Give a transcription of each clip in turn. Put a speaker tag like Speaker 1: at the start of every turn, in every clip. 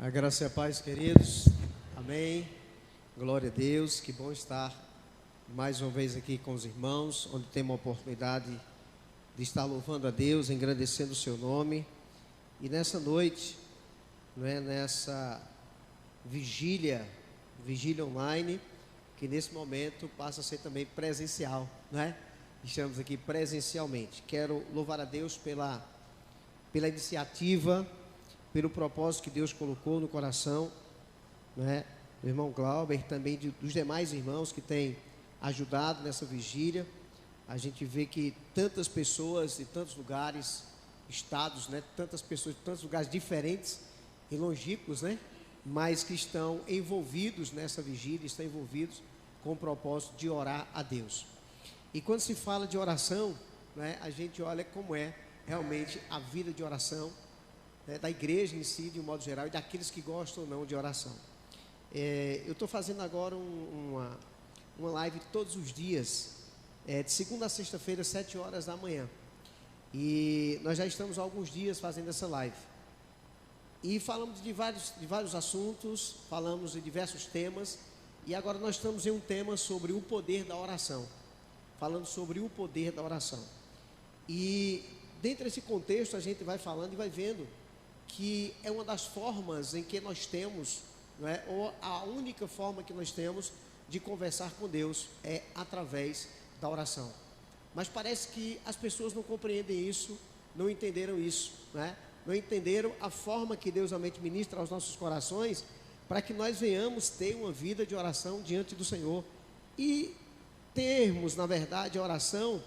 Speaker 1: A graça e a paz, queridos. Amém. Glória a Deus. Que bom estar mais uma vez aqui com os irmãos, onde temos a oportunidade de estar louvando a Deus, engrandecendo o seu nome. E nessa noite, nessa vigília online, que nesse momento passa a ser também presencial, Estamos aqui presencialmente. Quero louvar a Deus pela iniciativa, pelo propósito que Deus colocou no coração, do irmão Glauber, também dos demais irmãos que têm ajudado nessa vigília. A gente vê que tantas pessoas de tantos lugares, estados, tantas pessoas de tantos lugares diferentes e longínquos, mas que estão envolvidos nessa vigília, estão envolvidos com o propósito de orar a Deus. E quando se fala de oração, a gente olha como é realmente a vida de oração, da igreja em si, de um modo geral, e daqueles que gostam ou não de oração. Eu estou fazendo agora uma live todos os dias, de segunda a sexta-feira, 7 horas da manhã. E nós já estamos há alguns dias fazendo essa live. E falamos de vários assuntos, falamos de diversos temas, e agora nós estamos em um tema sobre o poder da oração. Falando sobre o poder da oração. E dentro desse contexto a gente vai falando e vai vendo que é uma das formas em que nós temos, ou a única forma que nós temos de conversar com Deus é através da oração. Mas parece que as pessoas não compreendem isso, não entenderam isso, não entenderam a forma que Deus realmente ministra aos nossos corações, para que nós venhamos ter uma vida de oração diante do Senhor e termos, na verdade, a oração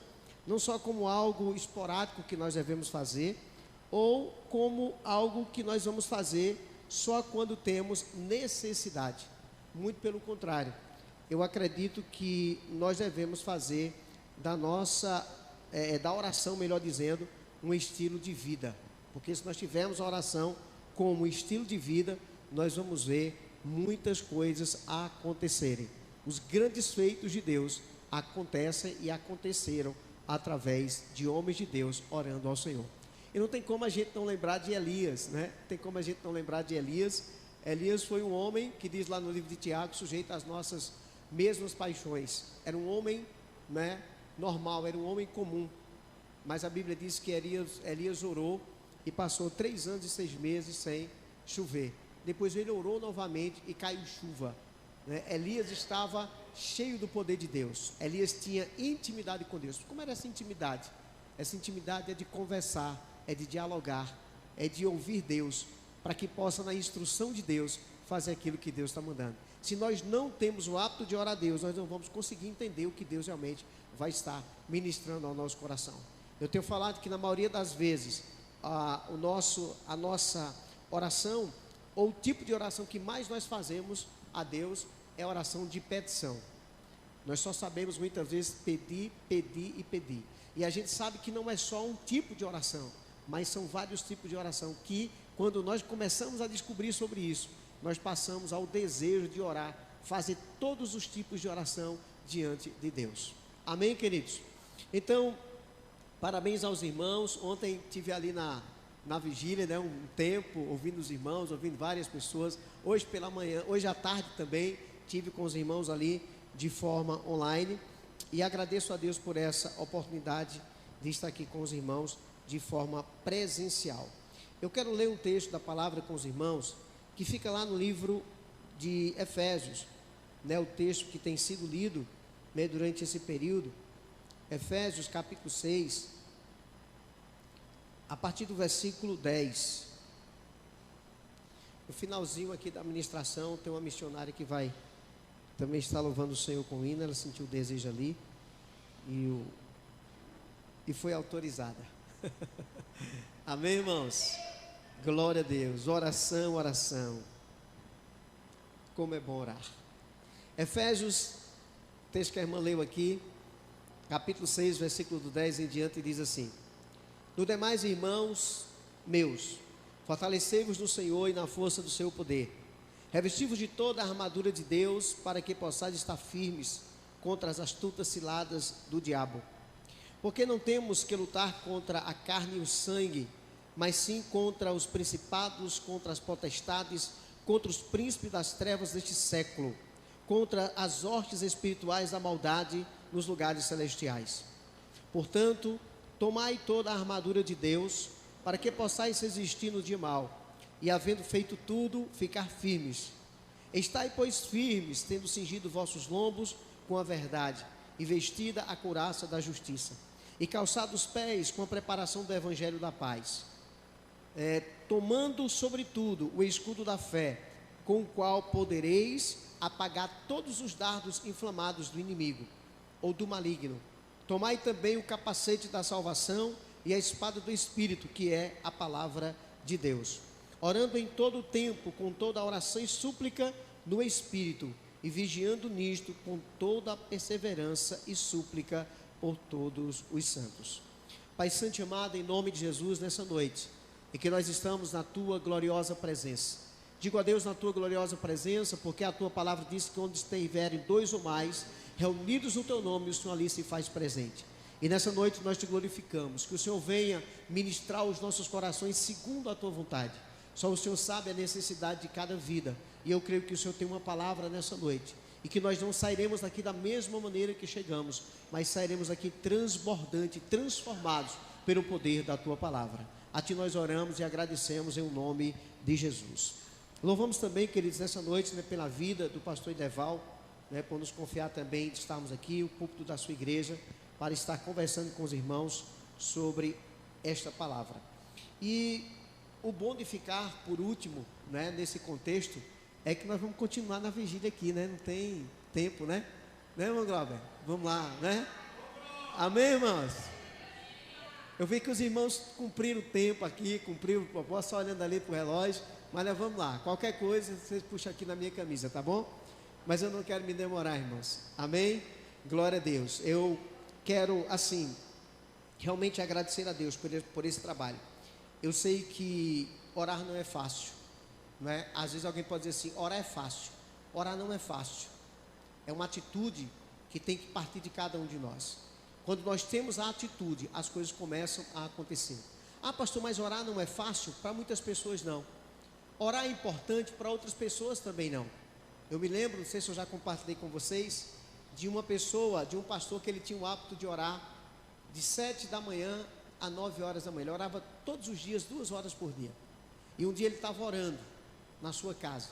Speaker 1: não só como algo esporádico que nós devemos fazer, ou como algo que nós vamos fazer só quando temos necessidade. Muito pelo contrário, eu acredito que nós devemos fazer da oração, melhor dizendo, um estilo de vida. Porque se nós tivermos a oração como estilo de vida, nós vamos ver muitas coisas acontecerem. Os grandes feitos de Deus acontecem e aconteceram através de homens de Deus orando ao Senhor. E não tem como a gente não lembrar de Elias, Tem como a gente não lembrar de Elias. Elias foi um homem que diz lá no livro de Tiago, sujeito às nossas mesmas paixões. Era um homem, normal, era um homem comum. Mas a Bíblia diz que Elias orou e passou 3 anos e 6 meses sem chover. Depois ele orou novamente e caiu chuva. Elias estava cheio do poder de Deus. Elias tinha intimidade com Deus. Como era essa intimidade? Essa intimidade é de conversar, é de dialogar, é de ouvir Deus, para que possa, na instrução de Deus, fazer aquilo que Deus está mandando. Se nós não temos o hábito de orar a Deus, nós não vamos conseguir entender o que Deus realmente vai estar ministrando ao nosso coração. Eu tenho falado que na maioria das vezes a nossa oração, ou o tipo de oração que mais nós fazemos a Deus, é a oração de petição. Nós só sabemos muitas vezes pedir, pedir e pedir. E a gente sabe que não é só um tipo de oração, mas são vários tipos de oração que, quando nós começamos a descobrir sobre isso, nós passamos ao desejo de orar, fazer todos os tipos de oração diante de Deus. Amém, queridos? Então, parabéns aos irmãos. Ontem tive ali na vigília, um tempo, ouvindo os irmãos, ouvindo várias pessoas. Hoje pela manhã, hoje à tarde também, tive com os irmãos ali de forma online. E agradeço a Deus por essa oportunidade de estar aqui com os irmãos de forma presencial. Eu quero ler um texto da palavra com os irmãos, que fica lá no livro de Efésios, o texto que tem sido lido durante esse período. Efésios capítulo 6, a partir do versículo 10. No finalzinho aqui da ministração, tem uma missionária que vai também está louvando o Senhor com o hino. Ela sentiu o desejo ali e foi autorizada. Amém, irmãos? Glória a Deus. Oração, oração. Como é bom orar. Efésios, texto que a irmã leu aqui, capítulo 6, versículo do 10 em diante, diz assim: No demais, irmãos meus, fortalecei-vos no Senhor e na força do seu poder. Revesti-vos de toda a armadura de Deus, para que possais estar firmes contra as astutas ciladas do diabo. Porque não temos que lutar contra a carne e o sangue, mas sim contra os principados, contra as potestades, contra os príncipes das trevas deste século, contra as hostes espirituais da maldade nos lugares celestiais. Portanto, tomai toda a armadura de Deus, para que possais resistir no dia mau, e havendo feito tudo, ficar firmes. Estai, pois, firmes, tendo cingido vossos lombos com a verdade, e vestida a couraça da justiça, e calçado os pés com a preparação do evangelho da paz, tomando sobretudo o escudo da fé, com o qual podereis apagar todos os dardos inflamados do inimigo, ou do maligno. Tomai também o capacete da salvação e a espada do Espírito, que é a palavra de Deus, orando em todo o tempo, com toda a oração e súplica no Espírito, e vigiando nisto com toda a perseverança e súplica por todos os santos. Pai santo e amado, em nome de Jesus, nessa noite, em que nós estamos na Tua gloriosa presença, digo a Deus na Tua gloriosa presença, porque a Tua palavra diz que onde estiverem dois ou mais, reunidos no Teu nome, o Senhor ali se faz presente. E nessa noite nós Te glorificamos, que o Senhor venha ministrar os nossos corações segundo a Tua vontade. Só o Senhor sabe a necessidade de cada vida, e eu creio que o Senhor tem uma palavra nessa noite, e que nós não sairemos daqui da mesma maneira que chegamos, mas sairemos daqui transbordantes, transformados pelo poder da Tua palavra. A Ti nós oramos e agradecemos em nome de Jesus. Louvamos também, queridos, nessa noite, pela vida do pastor Ideval, por nos confiar também de estarmos aqui, o púlpito da sua igreja, para estar conversando com os irmãos sobre esta palavra. E o bom de ficar por último, nesse contexto, é que nós vamos continuar na vigília aqui, não tem tempo, né, irmão Glauber? Vamos lá, Amém, irmãos? Eu vi que os irmãos cumpriram o tempo aqui, cumpriram o propósito, só olhando ali para o relógio, mas nós vamos lá, qualquer coisa, vocês puxam aqui na minha camisa, tá bom? Mas eu não quero me demorar, irmãos, amém? Glória a Deus. Eu quero, assim, realmente agradecer a Deus por esse trabalho. Eu sei que orar não é fácil, Às vezes alguém pode dizer assim, orar é fácil. Orar não é fácil, é uma atitude que tem que partir de cada um de nós. Quando nós temos a atitude, as coisas começam a acontecer. Ah, pastor, mas orar não é fácil? Para muitas pessoas não. Orar é importante, para outras pessoas também não. Eu me lembro, não sei se eu já compartilhei com vocês, de uma pessoa, de um pastor que ele tinha o hábito de orar de 7 da manhã a 9 horas da manhã. Ele orava todos os dias, 2 horas por dia. E um dia ele estava orando na sua casa.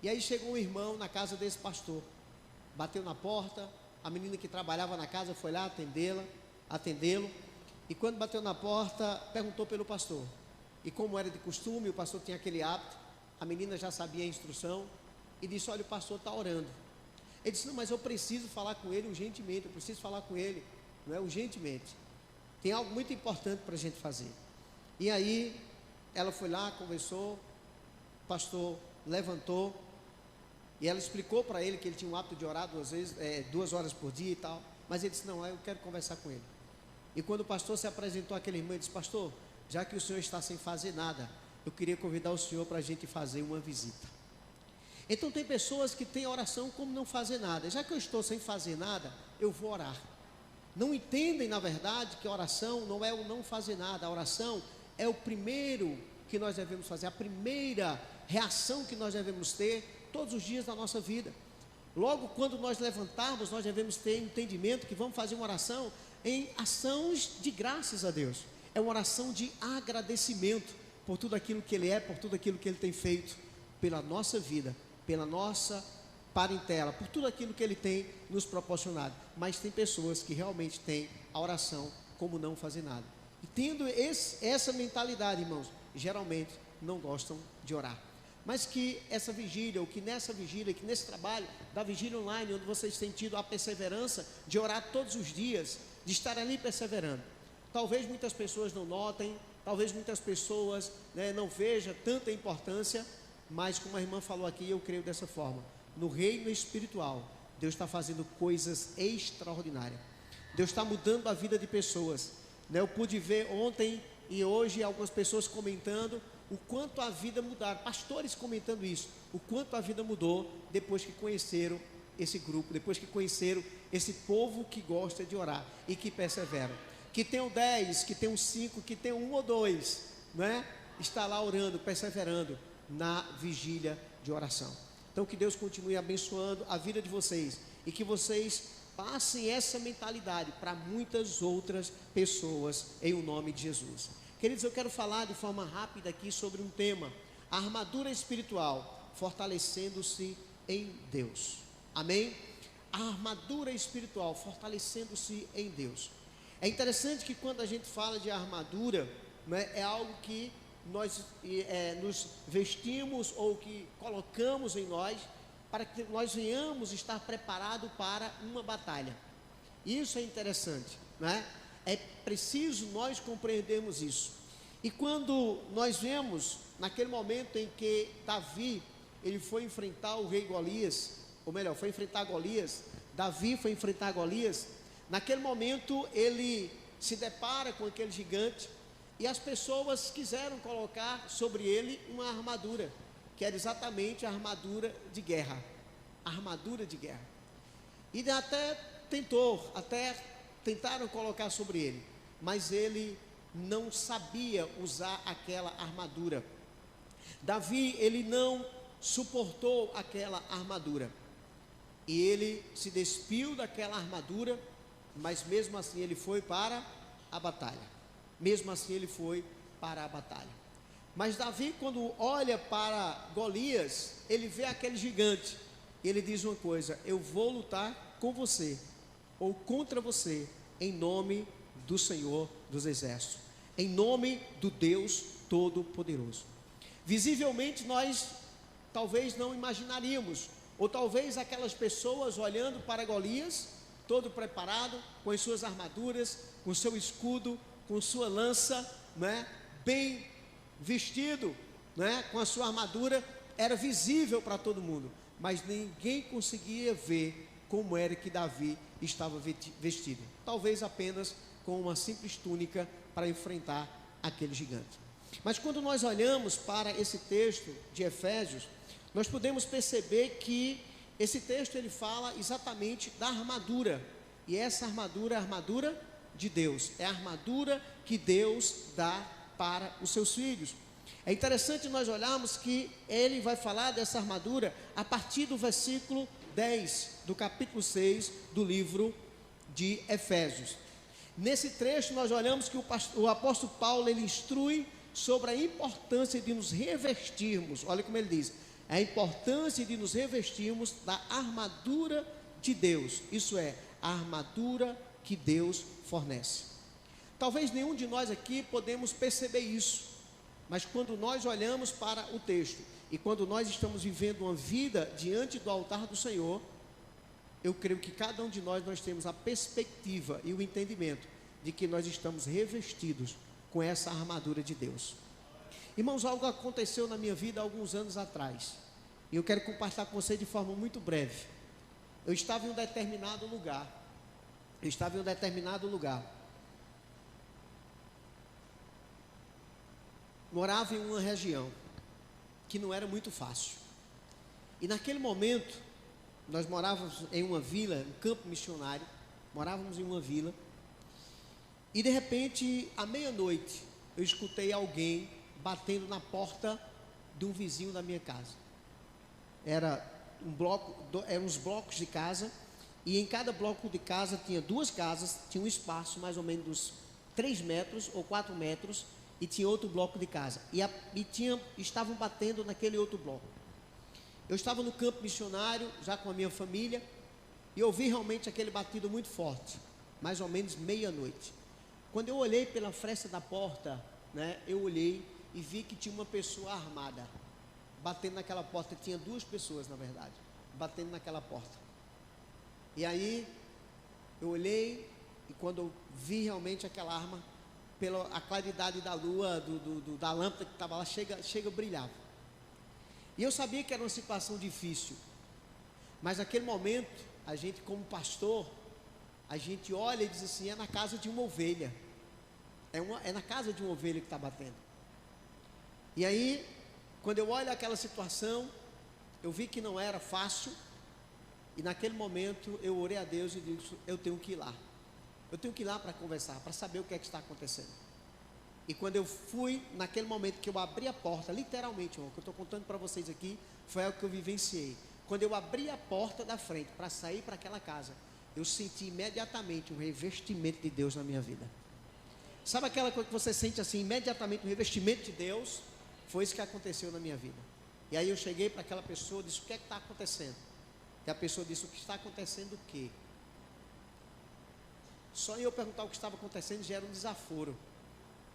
Speaker 1: E aí chegou um irmão na casa desse pastor, bateu na porta, a menina que trabalhava na casa foi lá atendê-lo, e quando bateu na porta, perguntou pelo pastor. E como era de costume, o pastor tinha aquele hábito, a menina já sabia a instrução, e disse, olha, o pastor está orando. Ele disse, não, mas eu preciso falar com ele urgentemente, urgentemente. Tem algo muito importante para a gente fazer. E aí, ela foi lá, conversou, o pastor levantou, e ela explicou para ele que ele tinha um hábito de orar 2 horas por dia e tal, mas ele disse, não, eu quero conversar com ele. E quando o pastor se apresentou àquele irmão, ele disse, pastor, já que o senhor está sem fazer nada, eu queria convidar o senhor para a gente fazer uma visita. Então tem pessoas que têm oração como não fazer nada. Já que eu estou sem fazer nada, eu vou orar. Não entendem, na verdade, que a oração não é o não fazer nada. A oração é o primeiro que nós devemos fazer, a primeira reação que nós devemos ter todos os dias da nossa vida. Logo quando nós levantarmos, nós devemos ter entendimento que vamos fazer uma oração em ações de graças a Deus. É uma oração de agradecimento por tudo aquilo que Ele é, por tudo aquilo que Ele tem feito pela nossa vida, pela nossa parentela, por tudo aquilo que Ele tem nos proporcionado. Mas tem pessoas que realmente têm a oração como não fazer nada. E tendo essa mentalidade, irmãos, geralmente não gostam de orar. Mas que essa vigília, ou que nessa vigília, que nesse trabalho da vigília online, onde vocês têm tido a perseverança de orar todos os dias, de estar ali perseverando. Talvez muitas pessoas não notem, talvez muitas pessoas não vejam tanta importância, mas como a irmã falou aqui, eu creio dessa forma. No reino espiritual, Deus está fazendo coisas extraordinárias. Deus está mudando a vida de pessoas. Eu pude ver ontem e hoje algumas pessoas comentando o quanto a vida mudaram, pastores comentando isso, o quanto a vida mudou depois que conheceram esse grupo, depois que conheceram esse povo que gosta de orar e que persevera. Que tem 10, que tem 5, que tem 1 ou 2, está lá orando, perseverando. na vigília de oração. Então que Deus continue abençoando a vida de vocês e que vocês passem essa mentalidade para muitas outras pessoas em o nome de Jesus. Queridos, eu quero falar de forma rápida aqui sobre um tema: a armadura espiritual, fortalecendo-se em Deus. Amém? A armadura espiritual, fortalecendo-se em Deus. É interessante que quando a gente fala de armadura, né, é algo que nós nos vestimos ou que colocamos em nós para que nós venhamos estar preparados para uma batalha. Isso é interessante, né? É preciso nós compreendermos isso. E quando nós vemos naquele momento em que Davi ele foi enfrentar o rei Golias, ou melhor, foi enfrentar Golias, Davi foi enfrentar Golias. Naquele momento ele se depara com aquele gigante e as pessoas quiseram colocar sobre ele uma armadura, que era exatamente a armadura de guerra. A armadura de guerra. E até tentaram colocar sobre ele, mas ele não sabia usar aquela armadura. Davi, ele não suportou aquela armadura. E ele se despiu daquela armadura, mas mesmo assim ele foi para a batalha. Mesmo assim ele foi para a batalha. Mas Davi, quando olha para Golias, ele vê aquele gigante. Ele diz uma coisa: eu vou lutar com você, ou contra você, em nome do Senhor dos Exércitos, em nome do Deus Todo-Poderoso. Visivelmente nós talvez não imaginaríamos, ou talvez aquelas pessoas olhando para Golias, todo preparado, com as suas armaduras, com seu escudo, com sua lança, né, bem vestido, né, com a sua armadura, era visível para todo mundo, mas ninguém conseguia ver como era que Davi estava vestido, talvez apenas com uma simples túnica para enfrentar aquele gigante. Mas quando nós olhamos para esse texto de Efésios, nós podemos perceber que esse texto ele fala exatamente da armadura, e essa armadura é a armadura de Deus, é a armadura que Deus dá para os seus filhos. É interessante nós olharmos que ele vai falar dessa armadura a partir do versículo 10 do capítulo 6 do livro de Efésios. Nesse trecho nós olhamos que o apóstolo Paulo ele instrui sobre a importância de nos revestirmos. Olha como ele diz: a importância de nos revestirmos da armadura de Deus, isso é, a armadura que Deus fornece. Talvez nenhum de nós aqui podemos perceber isso, mas quando nós olhamos para o texto e quando nós estamos vivendo uma vida diante do altar do Senhor, eu creio que cada um de nós temos a perspectiva e o entendimento de que nós estamos revestidos com essa armadura de Deus. Irmãos, algo aconteceu na minha vida há alguns anos atrás, e eu quero compartilhar com você de forma muito breve. Eu estava em um determinado lugar, morava em uma região que não era muito fácil, e naquele momento, nós morávamos em uma vila, um campo missionário, morávamos em uma vila, e de repente, à meia-noite, eu escutei alguém batendo na porta de um vizinho da minha casa. Eram uns blocos de casa, e em cada bloco de casa tinha duas casas, tinha um espaço mais ou menos dos 3 metros ou 4 metros, e tinha outro bloco de casa, estavam batendo naquele outro bloco. Eu estava no campo missionário, já com a minha família, e ouvi realmente aquele batido muito forte, mais ou menos meia-noite. Quando eu olhei pela fresta da porta, né, eu olhei e vi que tinha uma pessoa armada, batendo naquela porta. Tinha 2 pessoas, na verdade, batendo naquela porta. E aí, eu olhei, e quando eu vi realmente aquela arma, pela a claridade da lua, da lâmpada que estava lá, chega brilhava. E eu sabia que era uma situação difícil, mas naquele momento, a gente como pastor, a gente olha e diz assim: é na casa de uma ovelha, é na casa de uma ovelha que está batendo. E aí, quando eu olho aquela situação, eu vi que não era fácil, e naquele momento eu orei a Deus e disse: eu tenho que ir lá para conversar, para saber o que é que está acontecendo. E quando eu fui, naquele momento que eu abri a porta, literalmente, irmão, o que eu estou contando para vocês aqui, foi algo que eu vivenciei. Quando eu abri a porta da frente para sair para aquela casa, eu senti imediatamente um revestimento de Deus na minha vida. Sabe aquela coisa que você sente assim, imediatamente um revestimento de Deus? Foi isso que aconteceu na minha vida. E aí eu cheguei para aquela pessoa e disse: o que é que está acontecendo? E a pessoa disse: o que está acontecendo o quê? Só eu perguntar o que estava acontecendo já era um desaforo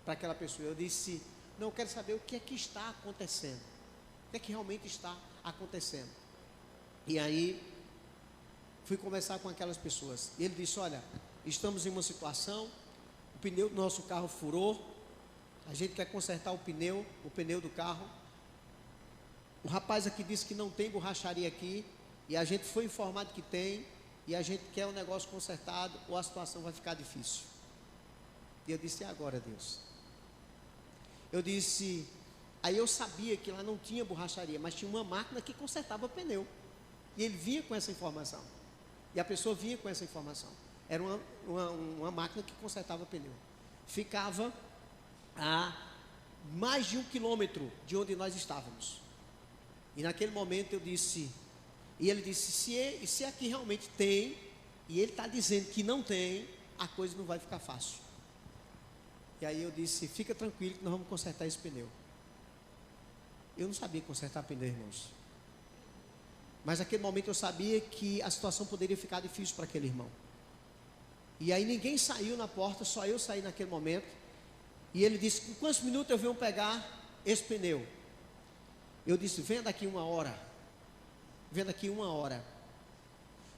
Speaker 1: para aquela pessoa. Eu disse: não, eu quero saber o que é que está acontecendo. O que é que realmente está acontecendo? E aí fui conversar com aquelas pessoas. E ele disse: olha, estamos em uma situação, o pneu do nosso carro furou, a gente quer consertar o pneu do carro. O rapaz aqui disse que não tem borracharia aqui, e a gente foi informado que tem, e a gente quer o negócio consertado, ou a situação vai ficar difícil. E eu disse: e agora, Deus? Eu disse, aí eu sabia que lá não tinha borracharia, mas tinha uma máquina que consertava pneu. E ele vinha com essa informação. E a pessoa vinha com essa informação. Era uma máquina que consertava pneu. Ficava a mais de 1 quilômetro de onde nós estávamos. E naquele momento eu disse, e ele disse: se aqui realmente tem, e ele está dizendo que não tem, a coisa não vai ficar fácil. E aí eu disse: fica tranquilo que nós vamos consertar esse pneu. Eu não sabia consertar pneu, irmãos. Mas naquele momento eu sabia que a situação poderia ficar difícil para aquele irmão. E aí ninguém saiu na porta, só eu saí naquele momento. E ele disse: em quantos minutos eu venho pegar esse pneu? Eu disse: venha daqui 1 hora. Venha daqui 1 hora.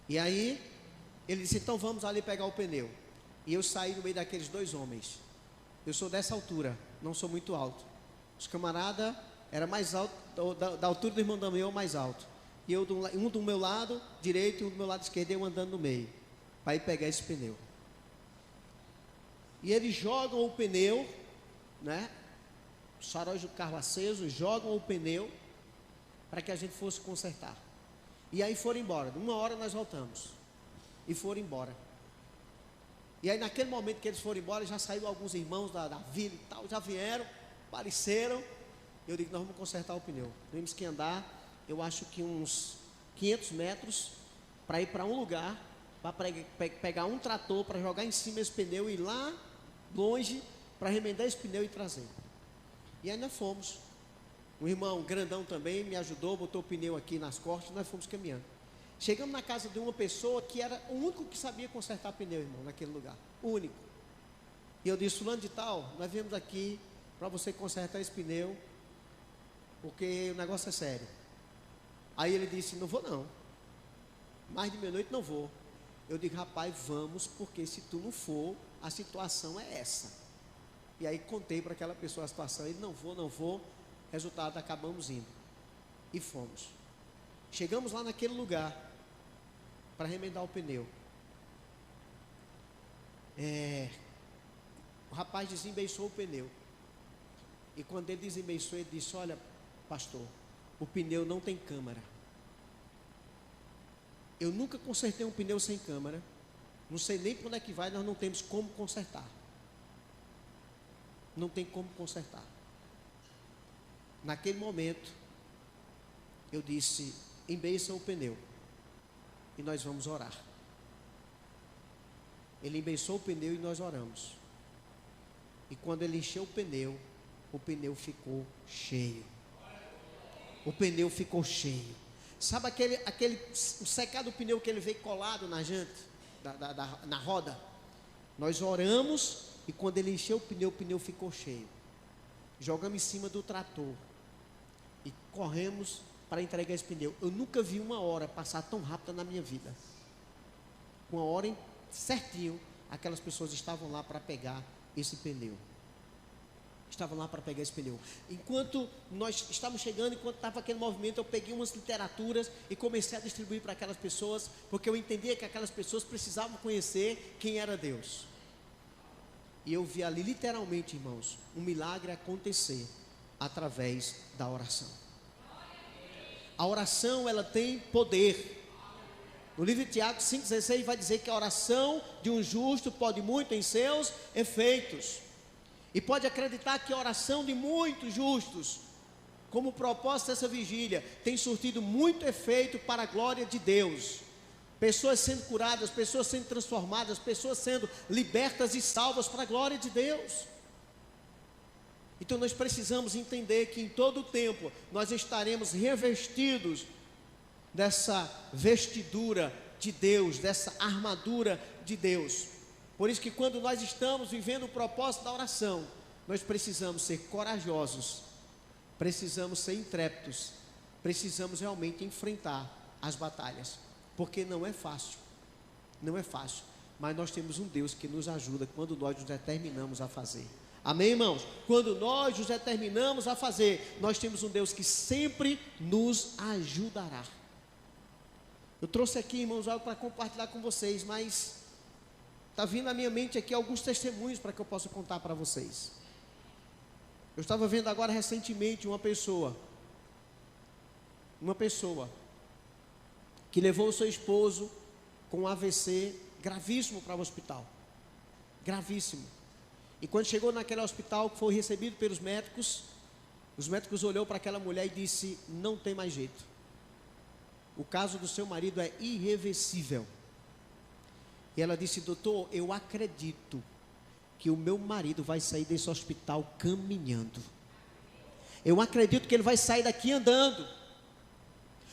Speaker 1: E aí ele disse: então vamos ali pegar o pneu. E eu saí no meio daqueles 2 homens. Eu sou dessa altura, não sou muito alto. Os camaradas eram mais altos, da altura do irmão Damião, mais alto. E eu, um do meu lado direito e um do meu lado esquerdo, eu andando no meio, para ir pegar esse pneu. E eles jogam o pneu, né? Os faróis do carro acesos, jogam o pneu para que a gente fosse consertar. E aí foram embora. 1 hora nós voltamos. E foram embora. E aí naquele momento que eles foram embora, já saíram alguns irmãos da vila e tal, já vieram, apareceram. Eu digo: nós vamos consertar o pneu. Temos que andar, eu acho que uns 500 metros, para ir para um lugar, para pegar um trator, para jogar em cima esse pneu e ir lá longe, para remendar esse pneu e trazer. E aí nós fomos. Um irmão grandão também me ajudou, botou o pneu aqui nas costas, nós fomos caminhando. Chegamos na casa de uma pessoa que era o único que sabia consertar pneu, irmão, naquele lugar. O único. E eu disse: fulano de tal, nós viemos aqui para você consertar esse pneu, porque o negócio é sério. Aí ele disse: não vou não. Mais de meia-noite não vou. Eu digo: rapaz, vamos, porque se tu não for, a situação é essa. E aí contei para aquela pessoa a situação. Ele: não vou. Resultado, acabamos indo. E fomos. Chegamos lá naquele lugar para remendar o pneu. O rapaz desembaçou o pneu. E quando ele desembaçou, ele disse: olha, pastor, o pneu não tem câmara. Eu nunca consertei um pneu sem câmara. Não sei nem para onde é que vai, nós não temos como consertar. Não tem como consertar. Naquele momento, eu disse: embeça o pneu e nós vamos orar. Ele embeçou o pneu e nós oramos. E quando ele encheu o pneu ficou cheio. O pneu ficou cheio. Sabe o secado do pneu que ele veio colado na jante, na roda? Nós oramos e quando ele encheu o pneu ficou cheio. Jogamos em cima do trator e corremos para entregar esse pneu. Eu nunca vi 1 hora passar tão rápida na minha vida. 1 hora certinho, aquelas pessoas estavam lá para pegar esse pneu. Estavam lá para pegar esse pneu. Enquanto nós estávamos chegando, enquanto estava aquele movimento, eu peguei umas literaturas e comecei a distribuir para aquelas pessoas, porque eu entendia que aquelas pessoas precisavam conhecer quem era Deus. E eu vi ali literalmente, irmãos, um milagre acontecer através da oração. A oração, ela tem poder. No livro de Tiago 5,16 vai dizer que a oração de um justo pode muito em seus efeitos. E pode acreditar que a oração de muitos justos, como propósito dessa vigília, tem surtido muito efeito para a glória de Deus. Pessoas sendo curadas, pessoas sendo transformadas, pessoas sendo libertas e salvas para a glória de Deus. Então nós precisamos entender que em todo o tempo nós estaremos revestidos dessa vestidura de Deus, dessa armadura de Deus. Por isso que quando nós estamos vivendo o propósito da oração, nós precisamos ser corajosos, precisamos ser intrépidos, precisamos realmente enfrentar as batalhas, porque não é fácil, mas nós temos um Deus que nos ajuda quando nós nos determinamos a fazer. Amém, irmãos? Quando nós nos determinamos a fazer, nós temos um Deus que sempre nos ajudará. Eu trouxe aqui, irmãos, algo para compartilhar com vocês, mas está vindo à minha mente aqui alguns testemunhos para que eu possa contar para vocês. Eu estava vendo agora recentemente uma pessoa que levou o seu esposo com um AVC gravíssimo para o hospital, gravíssimo. E quando chegou naquele hospital, foi recebido pelos médicos, os médicos olhou para aquela mulher e disse: não tem mais jeito, o caso do seu marido é irreversível. E ela disse: doutor, eu acredito que o meu marido vai sair desse hospital caminhando. Eu acredito que ele vai sair daqui andando.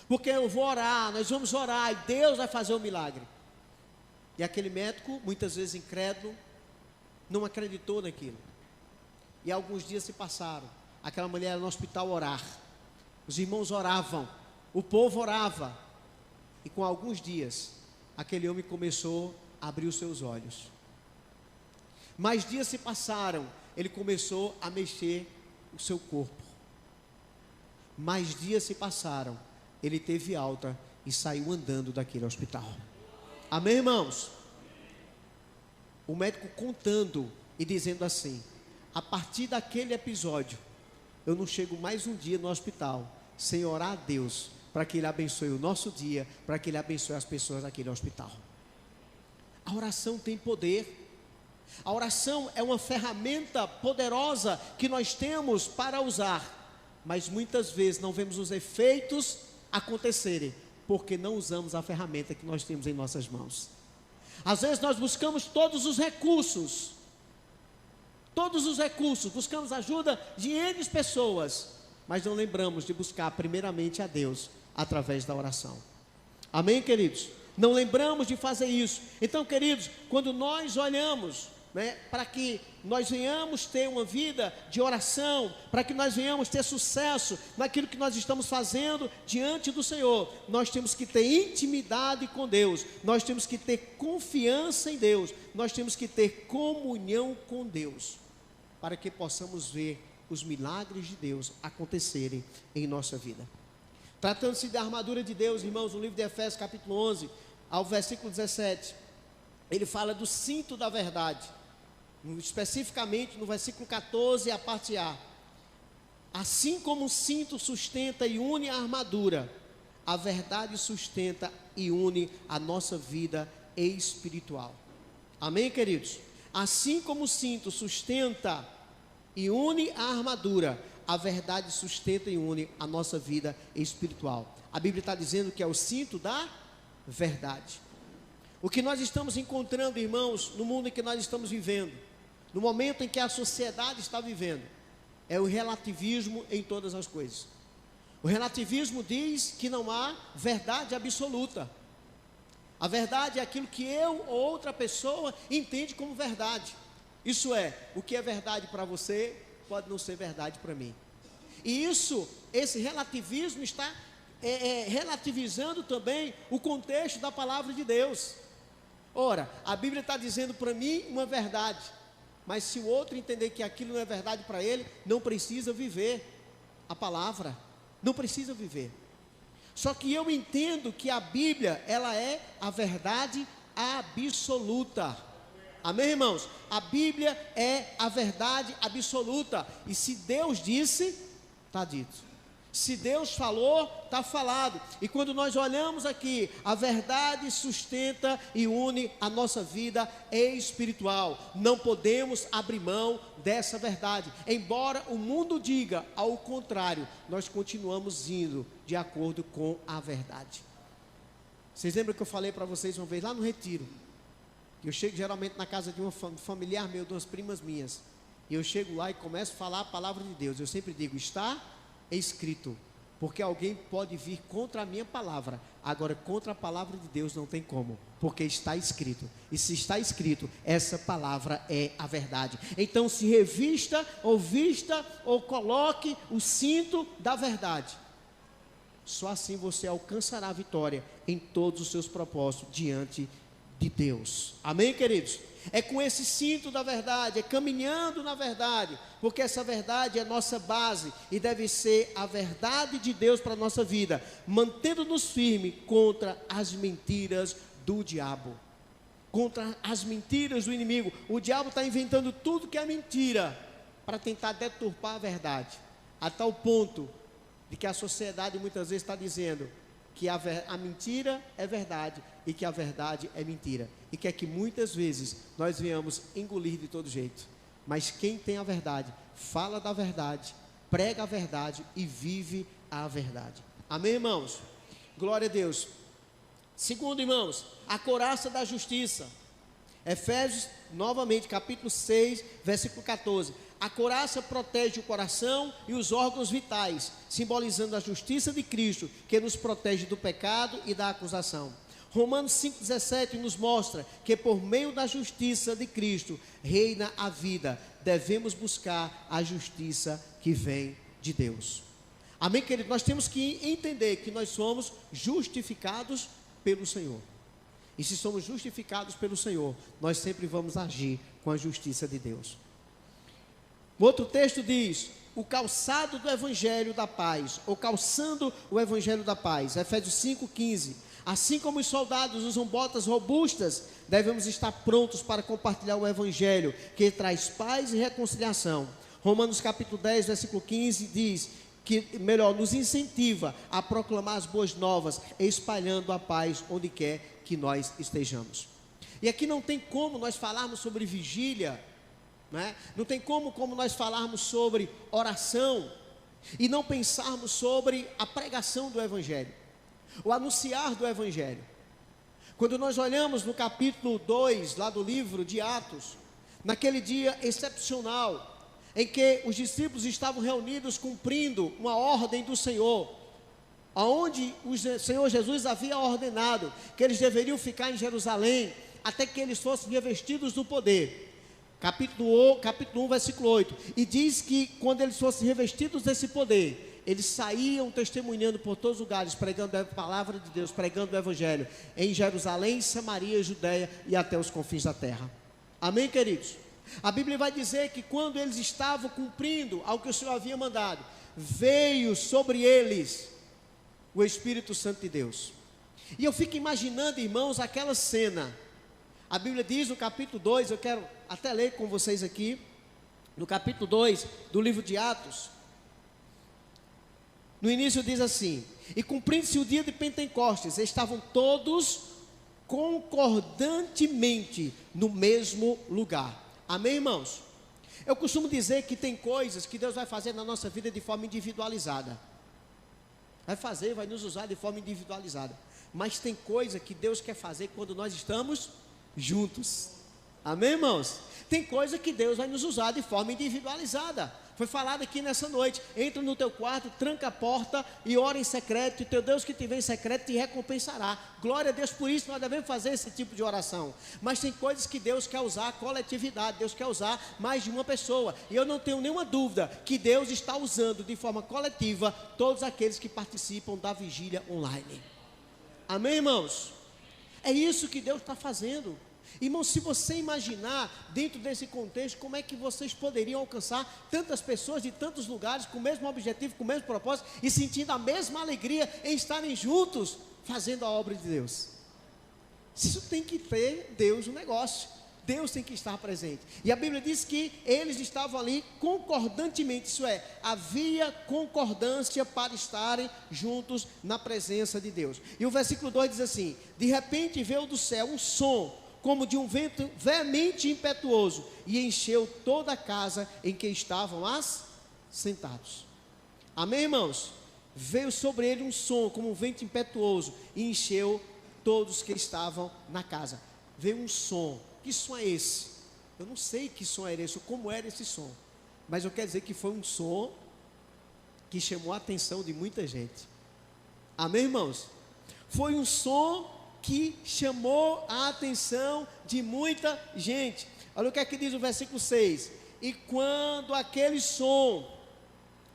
Speaker 1: Porque eu vou orar, nós vamos orar e Deus vai fazer o milagre. E aquele médico, muitas vezes incrédulo, não acreditou naquilo. E alguns dias se passaram. Aquela mulher era no hospital orar. Os irmãos oravam, o povo orava. E com alguns dias, aquele homem começou a abrir os seus olhos. Mais dias se passaram, ele começou a mexer o seu corpo. Mais dias se passaram, ele teve alta e saiu andando daquele hospital. Amém, irmãos? O médico contando e dizendo assim: a partir daquele episódio, eu não chego mais um dia no hospital sem orar a Deus para que Ele abençoe o nosso dia, para que Ele abençoe as pessoas daquele hospital. A oração tem poder. A oração é uma ferramenta poderosa que nós temos para usar, mas muitas vezes não vemos os efeitos acontecerem, porque não usamos a ferramenta que nós temos em nossas mãos. Às vezes nós buscamos todos os recursos, buscamos ajuda de N pessoas, mas não lembramos de buscar primeiramente a Deus através da oração. Amém, queridos? Não lembramos de fazer isso. Então, queridos, quando nós olhamos, para que nós venhamos ter uma vida de oração, para que nós venhamos ter sucesso naquilo que nós estamos fazendo diante do Senhor, nós temos que ter intimidade com Deus, nós temos que ter confiança em Deus, nós temos que ter comunhão com Deus, para que possamos ver os milagres de Deus acontecerem em nossa vida. Tratando-se da armadura de Deus, irmãos, no livro de Efésios capítulo 11, ao versículo 17, ele fala do cinto da verdade. Especificamente no versículo 14, a parte A: assim como o cinto sustenta e une a armadura, a verdade sustenta e une a nossa vida espiritual. Amém, queridos? Assim como o cinto sustenta e une a armadura, a verdade sustenta e une a nossa vida espiritual. A Bíblia está dizendo que é o cinto da verdade. O que nós estamos encontrando, irmãos, no mundo em que nós estamos vivendo, no momento em que a sociedade está vivendo, é o relativismo em todas as coisas. O relativismo diz que não há verdade absoluta. A verdade é aquilo que eu ou outra pessoa entende como verdade. Isso é, o que é verdade para você pode não ser verdade para mim. E esse relativismo está relativizando também o contexto da palavra de Deus. Ora, a Bíblia está dizendo para mim uma verdade, mas se o outro entender que aquilo não é verdade para ele, não precisa viver a palavra, não precisa viver. Só que eu entendo que a Bíblia, ela é a verdade absoluta. Amém, irmãos? A Bíblia é a verdade absoluta, e se Deus disse, está dito. Se Deus falou, está falado. E quando nós olhamos aqui, a verdade sustenta e une a nossa vida espiritual. Não podemos abrir mão dessa verdade. Embora o mundo diga ao contrário, nós continuamos indo de acordo com a verdade. Vocês lembram que eu falei para vocês uma vez lá no retiro? Eu chego geralmente na casa de uma familiar meu, de umas primas minhas. E eu chego lá e começo a falar a palavra de Deus. Eu sempre digo, está escrito, porque alguém pode vir contra a minha palavra, agora contra a palavra de Deus não tem como, porque está escrito, e se está escrito, essa palavra é a verdade. Então se revista ou vista ou coloque o cinto da verdade, só assim você alcançará a vitória em todos os seus propósitos diante de Deus. Amém, queridos? É com esse cinto da verdade, é caminhando na verdade, porque essa verdade é nossa base e deve ser a verdade de Deus para a nossa vida, mantendo-nos firmes contra as mentiras do diabo, contra as mentiras do inimigo. O diabo está inventando tudo que é mentira para tentar deturpar a verdade, a tal ponto de que a sociedade muitas vezes está dizendo que a mentira é verdade e que a verdade é mentira, e quer que muitas vezes nós venhamos engolir de todo jeito. Mas quem tem a verdade, fala da verdade, prega a verdade e vive a verdade. Amém, irmãos? Glória a Deus. Segundo, irmãos, a couraça da justiça. Efésios, novamente, capítulo 6, versículo 14. A couraça protege o coração e os órgãos vitais, simbolizando a justiça de Cristo, que nos protege do pecado e da acusação. Romanos 5,17 nos mostra que por meio da justiça de Cristo reina a vida. Devemos buscar a justiça que vem de Deus. Amém, querido? Nós temos que entender que nós somos justificados pelo Senhor. E se somos justificados pelo Senhor, nós sempre vamos agir com a justiça de Deus. O outro texto diz: o calçado do evangelho da paz, ou calçando o evangelho da paz. Efésios 5,15. Assim como os soldados usam botas robustas, devemos estar prontos para compartilhar o evangelho, que traz paz e reconciliação. Romanos capítulo 10, versículo 15 diz que, nos incentiva a proclamar as boas novas, espalhando a paz onde quer que nós estejamos. E aqui não tem como nós falarmos sobre vigília, né? Não tem como nós falarmos sobre oração e não pensarmos sobre a pregação do evangelho, o anunciar do evangelho. Quando nós olhamos no capítulo 2, lá do livro de Atos, naquele dia excepcional, em que os discípulos estavam reunidos cumprindo uma ordem do Senhor, aonde o Senhor Jesus havia ordenado que eles deveriam ficar em Jerusalém, até que eles fossem revestidos do poder. Capítulo 1, versículo 8, e diz que quando eles fossem revestidos desse poder, eles saíam testemunhando por todos os lugares, pregando a palavra de Deus, pregando o evangelho, em Jerusalém, Samaria, Judeia e até os confins da terra. Amém, queridos? A Bíblia vai dizer que quando eles estavam cumprindo ao que o Senhor havia mandado, veio sobre eles o Espírito Santo de Deus. E eu fico imaginando, irmãos, aquela cena. A Bíblia diz no capítulo 2, eu quero até ler com vocês aqui, no capítulo 2 do livro de Atos. No início diz assim: e cumprindo-se o dia de Pentecostes, estavam todos concordantemente no mesmo lugar. Amém, irmãos? Eu costumo dizer que tem coisas que Deus vai fazer na nossa vida de forma individualizada. Vai nos usar de forma individualizada. Mas tem coisa que Deus quer fazer quando nós estamos juntos. Amém, irmãos? Tem coisa que Deus vai nos usar de forma individualizada. Foi falado aqui nessa noite: entra no teu quarto, tranca a porta e ora em secreto, e teu Deus que te vê em secreto te recompensará. Glória a Deus por isso, nós devemos fazer esse tipo de oração. Mas tem coisas que Deus quer usar a coletividade, Deus quer usar mais de uma pessoa, e eu não tenho nenhuma dúvida que Deus está usando de forma coletiva todos aqueles que participam da vigília online. Amém, irmãos? É isso que Deus está fazendo. Irmão, se você imaginar dentro desse contexto, como é que vocês poderiam alcançar tantas pessoas de tantos lugares, com o mesmo objetivo, com o mesmo propósito, e sentindo a mesma alegria em estarem juntos, fazendo a obra de Deus? Isso tem que ter Deus no negócio. Deus tem que estar presente. E a Bíblia diz que eles estavam ali concordantemente, isso é, havia concordância para estarem juntos na presença de Deus. E o versículo 2 diz assim: de repente veio do céu um som, como de um vento veemente e impetuoso, e encheu toda a casa em que estavam assentados. Amém, irmãos? Veio sobre ele um som, como um vento impetuoso, e encheu todos que estavam na casa. Veio um som. Que som é esse? Eu não sei que som era esse, ou como era esse som, mas eu quero dizer que foi um som que chamou a atenção de muita gente. Amém, irmãos? Foi um som que chamou a atenção de muita gente. Olha o que é que diz o versículo 6: e quando aquele som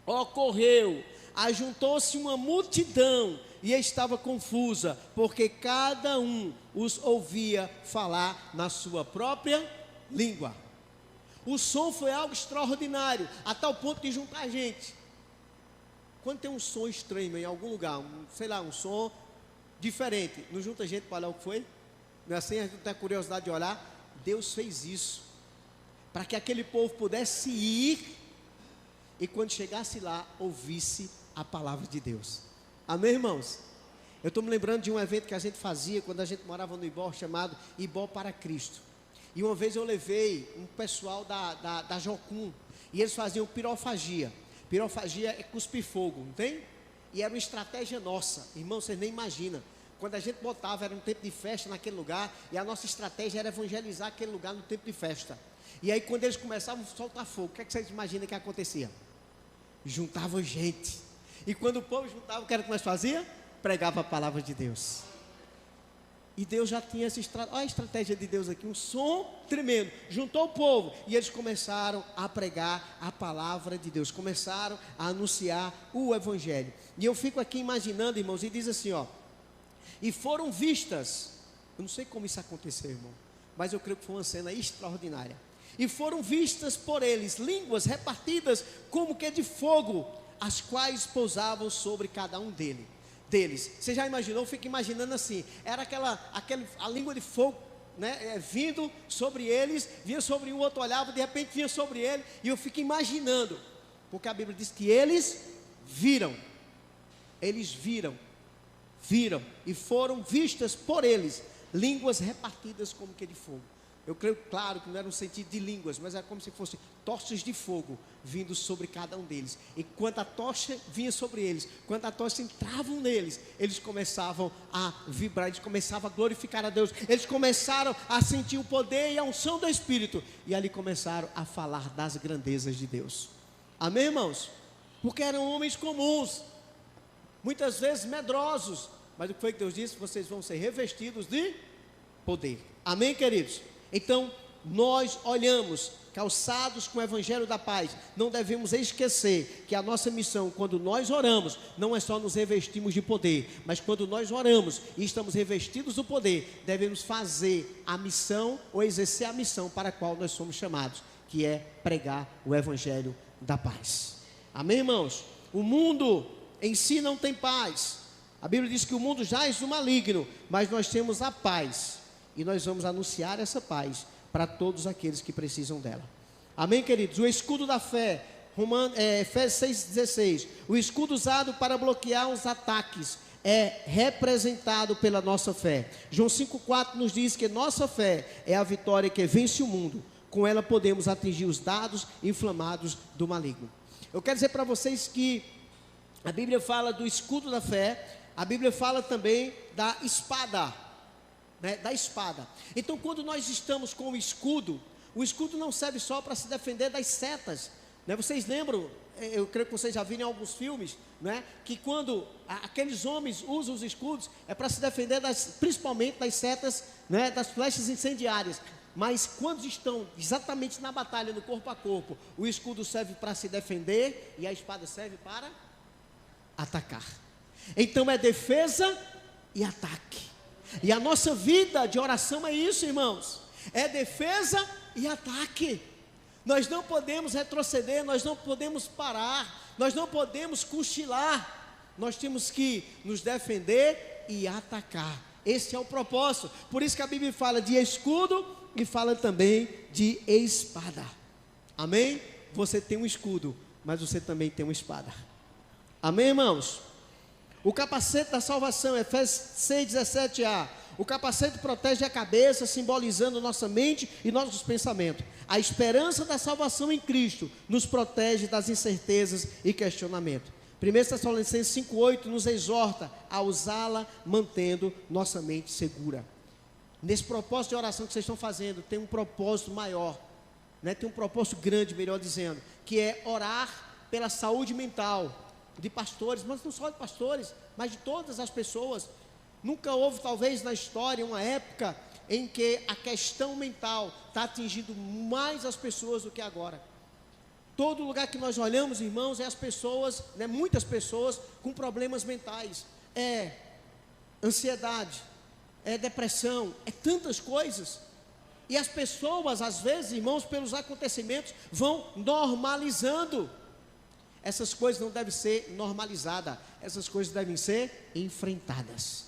Speaker 1: ocorreu, ajuntou-se uma multidão e estava confusa, porque cada um os ouvia falar na sua própria língua. O som foi algo extraordinário, a tal ponto de juntar gente. Quando tem um som estranho em algum lugar, um som diferente, não junta gente para olhar o que foi? Não é assim? A gente não tem curiosidade de olhar. Deus fez isso para que aquele povo pudesse ir e quando chegasse lá, ouvisse a palavra de Deus. Amém, irmãos? Eu estou me lembrando de um evento que a gente fazia quando a gente morava no Ibó, chamado Ibó para Cristo. E uma vez eu levei um pessoal da Jocum, e eles faziam pirofagia. Pirofagia é cuspir fogo, não tem? E era uma estratégia nossa, irmão, vocês nem imaginam. Quando a gente botava, era um tempo de festa naquele lugar, e a nossa estratégia era evangelizar aquele lugar no tempo de festa. E aí quando eles começavam a soltar fogo, o que é que vocês imaginam que acontecia? Juntavam gente. E quando o povo juntava, o que era que nós fazia? Pregava a palavra de Deus. E Deus já tinha essa estratégia. Olha a estratégia de Deus aqui, um som tremendo. Juntou o povo e eles começaram a pregar a palavra de Deus. Começaram a anunciar o evangelho. E eu fico aqui imaginando, irmãos, e diz assim, ó: e foram vistas, eu não sei como isso aconteceu, irmão, mas eu creio que foi uma cena extraordinária. E foram vistas por eles línguas repartidas como que de fogo, as quais pousavam sobre cada um deles. Você já imaginou? Eu fico imaginando assim, era a língua de fogo, né, vindo sobre eles, vinha sobre um, outro olhava, de repente vinha sobre ele, e eu fico imaginando, porque a Bíblia diz que eles viram, e foram vistas por eles, línguas repartidas como que de fogo. Eu creio, claro, que não era um sentido de línguas, mas era como se fossem tochas de fogo vindo sobre cada um deles. E quando a tocha vinha sobre eles, quando a tocha entrava neles, eles começavam a vibrar, eles começavam a glorificar a Deus, eles começaram a sentir o poder e a unção do Espírito, e ali começaram a falar das grandezas de Deus. Amém, irmãos? Porque eram homens comuns, muitas vezes medrosos, mas o que foi que Deus disse? Vocês vão ser revestidos de poder. Amém, queridos? Então, nós olhamos, calçados com o Evangelho da Paz, não devemos esquecer que a nossa missão, quando nós oramos, não é só nos revestirmos de poder, mas quando nós oramos e estamos revestidos do poder, devemos fazer a missão ou exercer a missão para a qual nós somos chamados, que é pregar o Evangelho da Paz. Amém, irmãos? O mundo em si não tem paz. A Bíblia diz que o mundo jaz no maligno, mas nós temos a paz. E nós vamos anunciar essa paz para todos aqueles que precisam dela. Amém, queridos? O escudo da fé, Efésios 6,16. O escudo usado para bloquear os ataques é representado pela nossa fé. João 5,4 nos diz que nossa fé é a vitória que vence o mundo. Com ela podemos atingir os dardos inflamados do maligno. Eu quero dizer para vocês que a Bíblia fala do escudo da fé, a Bíblia fala também da espada. Da espada. Então, quando nós estamos com o escudo não serve só para se defender das setas, né? Vocês lembram, eu creio que vocês já viram em alguns filmes, né, que quando aqueles homens usam os escudos, é para se defender principalmente das setas, né, das flechas incendiárias. Mas quando estão exatamente na batalha, no corpo a corpo, o escudo serve para se defender e a espada serve para atacar. Então é defesa e ataque. E a nossa vida de oração é isso, irmãos, é defesa e ataque. Nós não podemos retroceder, nós não podemos parar, nós não podemos cochilar, nós temos que nos defender e atacar. Esse é o propósito. Por isso que a Bíblia fala de escudo e fala também de espada. Amém? Você tem um escudo, mas você também tem uma espada. Amém, irmãos? O capacete da salvação, Efésios 6:17a. O capacete protege a cabeça, simbolizando nossa mente e nossos pensamentos. A esperança da salvação em Cristo nos protege das incertezas e questionamentos. 1 Tessalonicenses 5:8 nos exorta a usá-la, mantendo nossa mente segura. Nesse propósito de oração que vocês estão fazendo, tem um propósito maior, né? Tem um propósito grande, melhor dizendo, que é orar pela saúde mental de pastores, mas não só de pastores, mas de todas as pessoas. Nunca houve, talvez, na história, uma época em que a questão mental está atingindo mais as pessoas do que agora. Todo lugar que nós olhamos, irmãos, é as pessoas, né, muitas pessoas com problemas mentais. É ansiedade, é depressão, é tantas coisas. E as pessoas, às vezes, irmãos, pelos acontecimentos, vão normalizando. Essas coisas não devem ser normalizadas, essas coisas devem ser enfrentadas.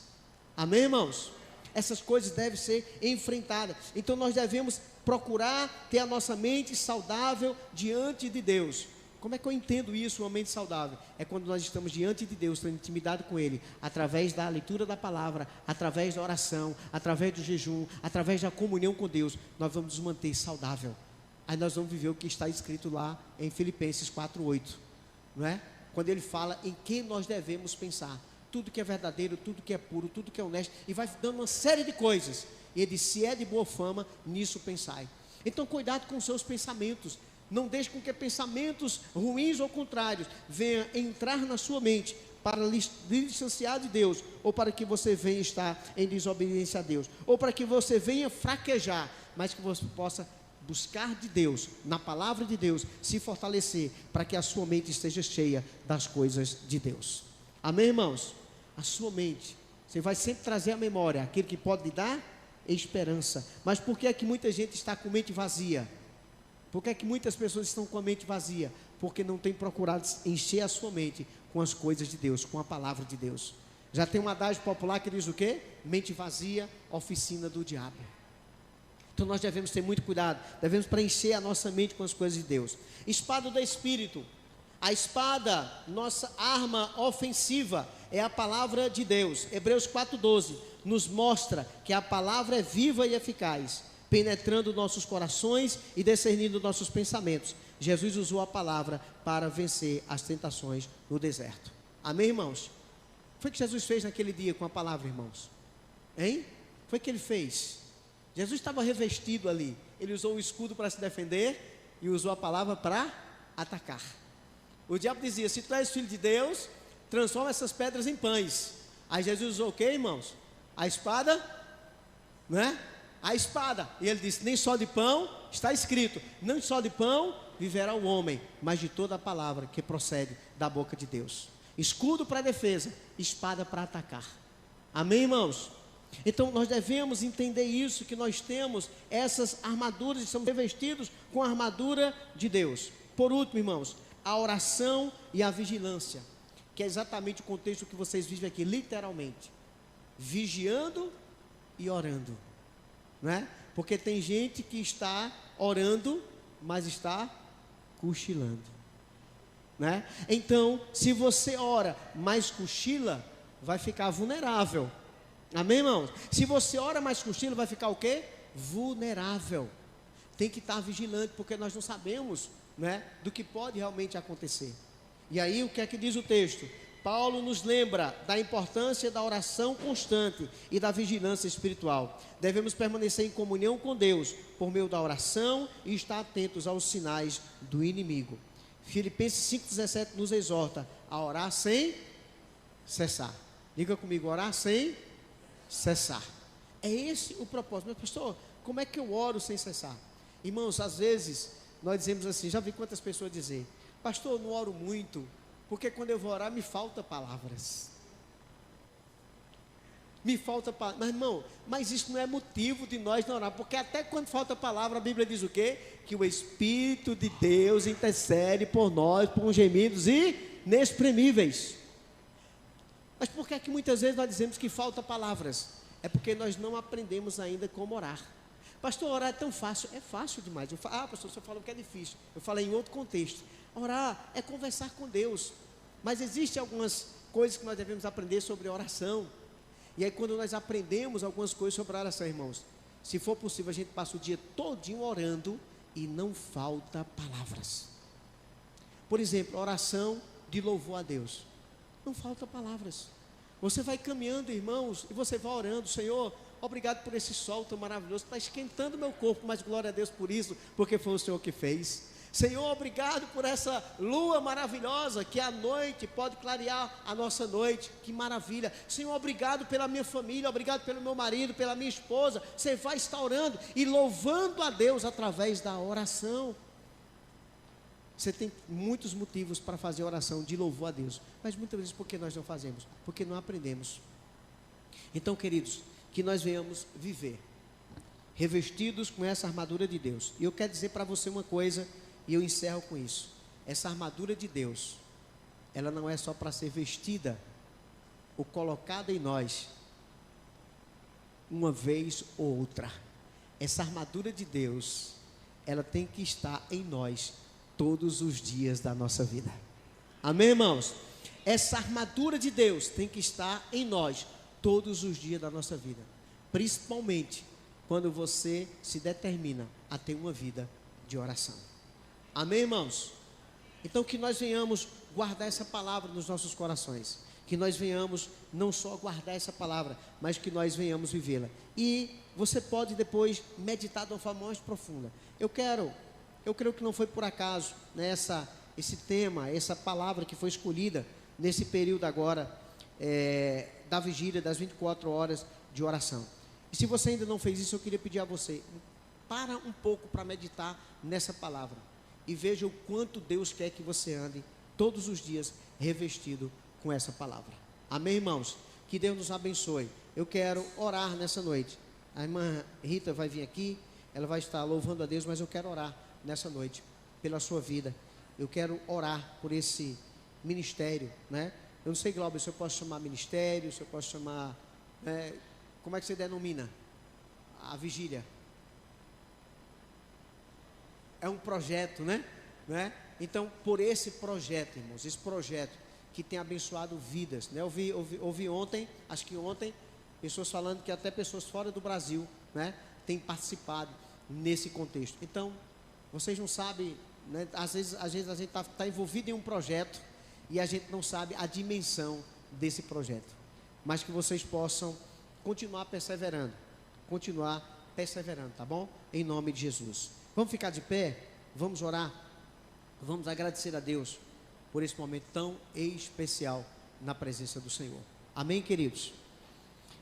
Speaker 1: Amém, irmãos? Essas coisas devem ser enfrentadas. Então nós devemos procurar ter a nossa mente saudável diante de Deus. Como é que eu entendo isso, uma mente saudável? É quando nós estamos diante de Deus, tendo intimidade com Ele, através da leitura da palavra, através da oração, através do jejum, através da comunhão com Deus, nós vamos nos manter saudável. Aí nós vamos viver o que está escrito lá em Filipenses 4:8, não é? Quando ele fala em que nós devemos pensar. Tudo que é verdadeiro, tudo que é puro, tudo que é honesto, e vai dando uma série de coisas. E ele diz: se é de boa fama, nisso pensai. Então cuidado com os seus pensamentos. Não deixe com que pensamentos ruins ou contrários venham entrar na sua mente para lhe distanciar de Deus, ou para que você venha estar em desobediência a Deus, ou para que você venha fraquejar, mas que você possa buscar de Deus, na palavra de Deus, se fortalecer, para que a sua mente esteja cheia das coisas de Deus. Amém, irmãos? A sua mente, você vai sempre trazer à memória aquilo que pode lhe dar esperança. Mas por que é que muita gente está com mente vazia? Por que é que muitas pessoas estão com a mente vazia? Porque não tem procurado encher a sua mente com as coisas de Deus, com a palavra de Deus. Já tem um adágio popular que diz o quê? Mente vazia, oficina do diabo. Então nós devemos ter muito cuidado, devemos preencher a nossa mente com as coisas de Deus. Espada do Espírito. A espada, nossa arma ofensiva, é a palavra de Deus. Hebreus 4:12 nos mostra que a palavra é viva e eficaz, penetrando nossos corações e discernindo nossos pensamentos. Jesus usou a palavra para vencer as tentações no deserto. Amém, irmãos? Foi o que Jesus fez naquele dia com a palavra, irmãos? Hein? Foi o que ele fez. Jesus estava revestido ali. Ele usou o escudo para se defender e usou a palavra para atacar. O diabo dizia: se tu és filho de Deus, transforma essas pedras em pães. Aí Jesus usou o que, irmãos? A espada, né? A espada. E ele disse: nem só de pão, está escrito, não só de pão viverá o homem, mas de toda a palavra que procede da boca de Deus. Escudo para defesa, espada para atacar. Amém, irmãos? Então nós devemos entender isso, que nós temos essas armaduras, estamos revestidos com a armadura de Deus. Por último, irmãos, a oração e a vigilância, que é exatamente o contexto que vocês vivem aqui, literalmente, vigiando e orando, não é? Porque tem gente que está orando, mas está cochilando, né? Então, se você ora, mas cochila, vai ficar vulnerável. Amém, irmãos? Se você ora, mas cochila, vai ficar o quê? Vulnerável. Tem que estar vigilante, porque nós não sabemos, né, do que pode realmente acontecer. E aí o que é que diz o texto? Paulo nos lembra da importância da oração constante e da vigilância espiritual. Devemos permanecer em comunhão com Deus por meio da oração e estar atentos aos sinais do inimigo. Filipenses 5:17 nos exorta a orar sem cessar. Diga comigo: orar sem cessar. É esse o propósito. Mas pastor, como é que eu oro sem cessar? Irmãos, às vezes nós dizemos assim, já vi quantas pessoas dizer: pastor, eu não oro muito, porque quando eu vou orar me falta palavras. Me falta palavras. Mas irmão, mas isso não é motivo de nós não orar, porque até quando falta palavra, a Bíblia diz o quê? Que o Espírito de Deus intercede por nós, por gemidos inexprimíveis. Mas por que é que muitas vezes nós dizemos que falta palavras? É porque nós não aprendemos ainda como orar. Pastor, orar é tão fácil. É fácil demais. Pastor, você falou que é difícil. Eu falei em outro contexto. Orar é conversar com Deus. Mas existem algumas coisas que nós devemos aprender sobre oração. E aí quando nós aprendemos algumas coisas sobre a oração, irmãos, se for possível, a gente passa o dia todinho orando e não falta palavras. Por exemplo, oração de louvor a Deus. Não falta palavras. Você vai caminhando, irmãos, e você vai orando: Senhor, obrigado por esse sol tão maravilhoso, está esquentando meu corpo, mas glória a Deus por isso, porque foi o Senhor que fez. Senhor, obrigado por essa lua maravilhosa, que à noite pode clarear a nossa noite, que maravilha. Senhor, obrigado pela minha família, obrigado pelo meu marido, pela minha esposa. Você vai estar orando e louvando a Deus através da oração. Você tem muitos motivos para fazer oração de louvor a Deus, mas muitas vezes por que nós não fazemos? Porque não aprendemos. Então, queridos, que nós venhamos viver revestidos com essa armadura de Deus. E eu quero dizer para você uma coisa, e eu encerro com isso: essa armadura de Deus, ela não é só para ser vestida ou colocada em nós uma vez ou outra. Essa armadura de Deus, ela tem que estar em nós todos os dias da nossa vida. Amém, irmãos? Essa armadura de Deus tem que estar em nós todos os dias da nossa vida, principalmente quando você se determina a ter uma vida de oração. Amém, irmãos? Então que nós venhamos guardar essa palavra nos nossos corações, que nós venhamos não só guardar essa palavra, mas que nós venhamos vivê-la. E você pode depois meditar de uma forma mais profunda. Eu creio que não foi por acaso, né, esse tema, essa palavra que foi escolhida nesse período agora da vigília das 24 horas de oração. E se você ainda não fez isso, eu queria pedir a você, para um pouco para meditar nessa palavra e veja o quanto Deus quer que você ande todos os dias revestido com essa palavra. Amém, irmãos? Que Deus nos abençoe. Eu quero orar nessa noite. A irmã Rita vai vir aqui, ela vai estar louvando a Deus, mas eu quero orar nessa noite pela sua vida. Eu quero orar por esse ministério, né? Eu não sei, Glauber, se eu posso chamar ministério, se eu posso chamar, como é que você denomina a vigília? É um projeto, né? Então, por esse projeto, irmãos, esse projeto que tem abençoado vidas, né? Ouvi ontem, acho que ontem, pessoas falando que até pessoas fora do Brasil, né, têm participado nesse contexto. Então, vocês não sabem, né? Às vezes a gente está envolvido em um projeto e a gente não sabe a dimensão desse projeto, mas que vocês possam continuar perseverando, tá bom? Em nome de Jesus. Vamos ficar de pé, vamos orar, vamos agradecer a Deus por esse momento tão especial na presença do Senhor. Amém, queridos?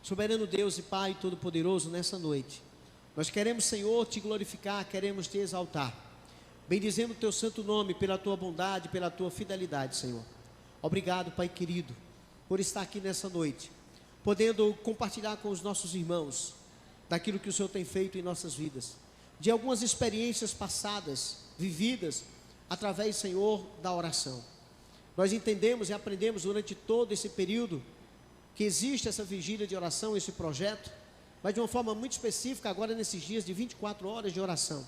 Speaker 1: Soberano Deus e Pai Todo-Poderoso, nessa noite nós queremos, Senhor, te glorificar, queremos te exaltar, bendizendo o teu santo nome pela tua bondade, pela tua fidelidade, Senhor. Obrigado, Pai querido, por estar aqui nessa noite, podendo compartilhar com os nossos irmãos daquilo que o Senhor tem feito em nossas vidas, de algumas experiências passadas, vividas através, Senhor, da oração. Nós entendemos e aprendemos durante todo esse período que existe essa vigília de oração, esse projeto, mas de uma forma muito específica agora nesses dias de 24 horas de oração.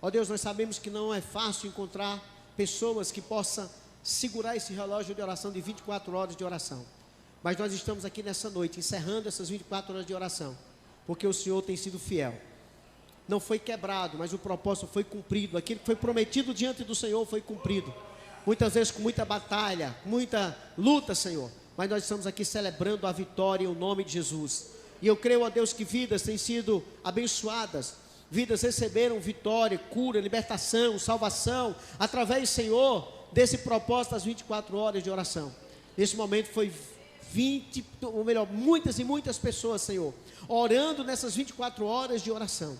Speaker 1: Ó Deus, nós sabemos que não é fácil encontrar pessoas que possam segurar esse relógio de oração de 24 horas de oração, mas nós estamos aqui nessa noite, encerrando essas 24 horas de oração, porque o Senhor tem sido fiel. Não foi quebrado, mas o propósito foi cumprido. Aquilo que foi prometido diante do Senhor foi cumprido. Muitas vezes com muita batalha, muita luta, Senhor, mas nós estamos aqui celebrando a vitória em o nome de Jesus. E eu creio, ó Deus, que vidas têm sido abençoadas, vidas receberam vitória, cura, libertação, salvação, através, Senhor, desse propósito das 24 horas de oração. Nesse momento foi muitas e muitas pessoas, Senhor, orando nessas 24 horas de oração.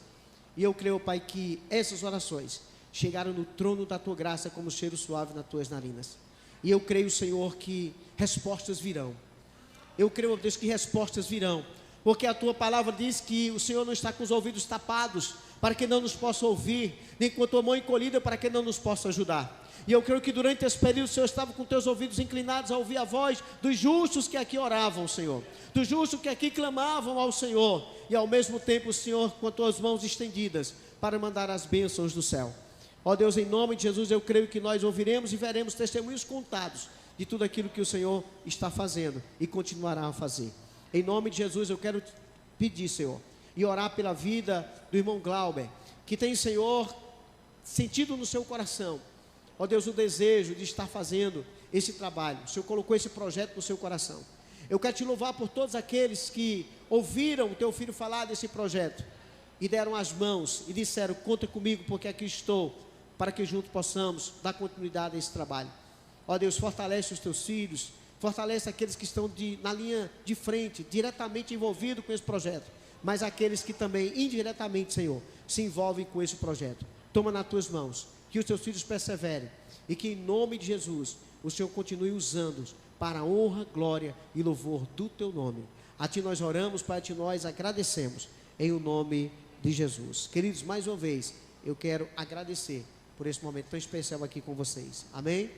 Speaker 1: E eu creio, Pai, que essas orações chegaram no trono da Tua graça como cheiro suave nas Tuas narinas. E eu creio, Senhor, que respostas virão. Eu creio, ó Deus, que respostas virão, porque a Tua palavra diz que o Senhor não está com os ouvidos tapados para que não nos possa ouvir, nem com a Tua mão encolhida para que não nos possa ajudar. E eu creio que durante esse período o Senhor estava com teus ouvidos inclinados a ouvir a voz dos justos que aqui oravam, Senhor. Dos justos que aqui clamavam ao Senhor. E ao mesmo tempo o Senhor com as tuas mãos estendidas para mandar as bênçãos do céu. Ó Deus, em nome de Jesus, eu creio que nós ouviremos e veremos testemunhos contados de tudo aquilo que o Senhor está fazendo e continuará a fazer. Em nome de Jesus eu quero pedir, Senhor, e orar pela vida do irmão Glauber, que tem, Senhor, sentido no seu coração, ó Deus, o desejo de estar fazendo esse trabalho. O Senhor colocou esse projeto no seu coração. Eu quero te louvar por todos aqueles que ouviram o teu filho falar desse projeto e deram as mãos e disseram: conta comigo, porque aqui estou, para que juntos possamos dar continuidade a esse trabalho. Ó Deus, fortalece os teus filhos, fortalece aqueles que estão na linha de frente, diretamente envolvidos com esse projeto, mas aqueles que também indiretamente, Senhor, se envolvem com esse projeto. Toma nas tuas mãos, que os teus filhos perseverem e que em nome de Jesus o Senhor continue usando-os para a honra, glória e louvor do teu nome. A ti nós oramos, Pai, a ti nós agradecemos em o nome de Jesus. Queridos, mais uma vez eu quero agradecer por esse momento tão especial aqui com vocês. Amém?